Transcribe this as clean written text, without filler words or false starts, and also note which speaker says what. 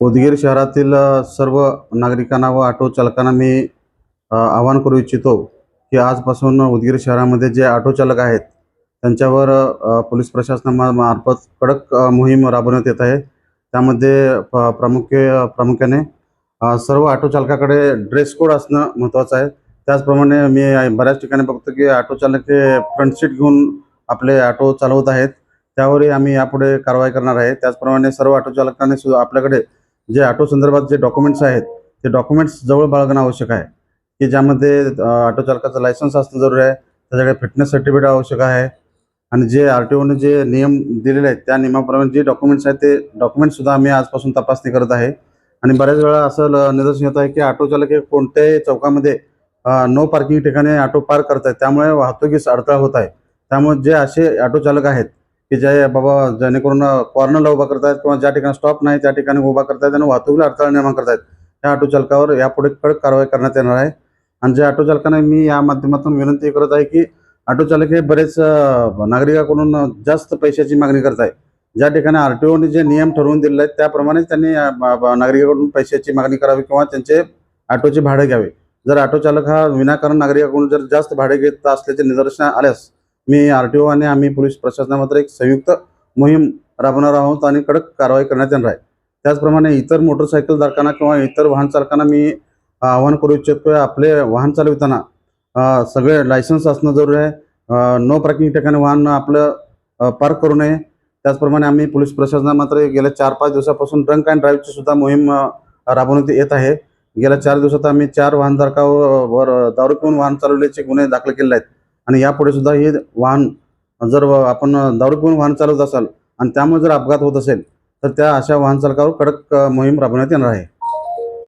Speaker 1: उदगीर शहरातील सर्व नागरिकांना व ऑटो चालकांना मी आवाहन करू इच्छितो की आजपासून उदगीर शहरामध्ये जे ऑटो चालक आहेत त्यांच्यावर पोलीस प्रशासनामार्फत कडक मोहीम राबवण्यात येत आहे। त्यामध्ये प्रामुख्याने सर्व ऑटो चालकाकडे ड्रेस कोड असणं महत्त्वाचं आहे। त्याचप्रमाणे मी बऱ्याच ठिकाणी बघतो की ऑटो चालक हे फ्रंट सीट घेऊन आपले ऑटो चालवत आहेत। त्यावरही आम्ही यापुढे कारवाई करणार आहे। त्याचप्रमाणे सर्व ऑटो चालकांनी सुद्धा आपल्याकडे जे ऑटो संदर्भात जे डॉक्युमेंट्स आहेत ते डॉक्युमेंट्स जवळ बाळगणं आवश्यक आहे, की ज्यामध्ये ऑटो चालकाचं लायसन्स असणं जरुरी आहे, त्याच्याकडे फिटनेस सर्टिफिकेट आवश्यक आहे आणि जे RTOने जे नियम दिलेले आहेत त्या नियमाप्रमाणे जे डॉक्युमेंट्स आहेत ते डॉक्युमेंट्ससुद्धा आम्ही आजपासून तपासणी करत आहे। आणि बऱ्याच वेळा असं निदर्शन येत आहे की ऑटो चालक हे कोणत्याही चौकामध्ये नो पार्किंग ठिकाणी ऑटो पार्क करत आहेत, त्यामुळे वाहतुकीस अडथळा होत आहे। त्यामुळे जे असे ऑटो चालक आहेत की जे बाबा जेणेकरून कॉर्नरला उभा करतायत किंवा ज्या ठिकाणी स्टॉप नाही त्या ठिकाणी उभा करतायत आणि वाहतुकीला अडथळा निर्माण करतायत, त्या ऑटो चालकावर यापुढे कडक कारवाई करण्यात येणार आहे। आणि जे ऑटो चालकांना मी या माध्यमातून विनंती करत आहे की ऑटो चालक हे बरेच नागरिकांकडून जास्त पैशाची मागणी करत आहे। ज्या ठिकाणी RTOने जे नियम ठरवून दिलेले आहेत त्याप्रमाणे त्यांनी नागरिकांकडून पैशाची मागणी करावी किंवा त्यांचे ऑटोचे भाडे घ्यावे। जर ऑटो चालक हा विनाकारण नागरिकांकडून जर जास्त भाडे घेत असल्याचे निदर्शनास आल्यास मी RTO आणि आम्ही पोलीस प्रशासनामार्फत एक संयुक्त मोहीम राबवणार आहोत आणि कडक कारवाई करण्यात येणार आहे। त्याचप्रमाणे इतर मोटरसायकल धारकांना किंवा इतर वाहन चालकांना मी आवाहन करू इच्छितो की आपले वाहन चालविताना सगळे लायसन्स असणं जरुरी आहे। नो पार्किंग ठिकाणी वाहन आपलं पार्क करू नये। त्याचप्रमाणे आम्ही पोलीस प्रशासनामार्फत गेल्या 4-5 दिवसापासून ड्रंक अँड ड्राईव्हची सुद्धा मोहीम राबवण्यात येत आहे। गेल्या 4 दिवसात आम्ही 4 वाहनधारकांवर दारू पिऊन वाहन चालवल्याचे गुन्हे दाखल केले आहेत आणि यापुढे सुद्धा हे वाहन जर आपण दारू पिऊन वाहन चालवत असाल आणि त्यामुळे जर अपघात होत असेल तर त्या अशा वाहन चालकावर कडक मोहीम राबवण्यात येणार आहे।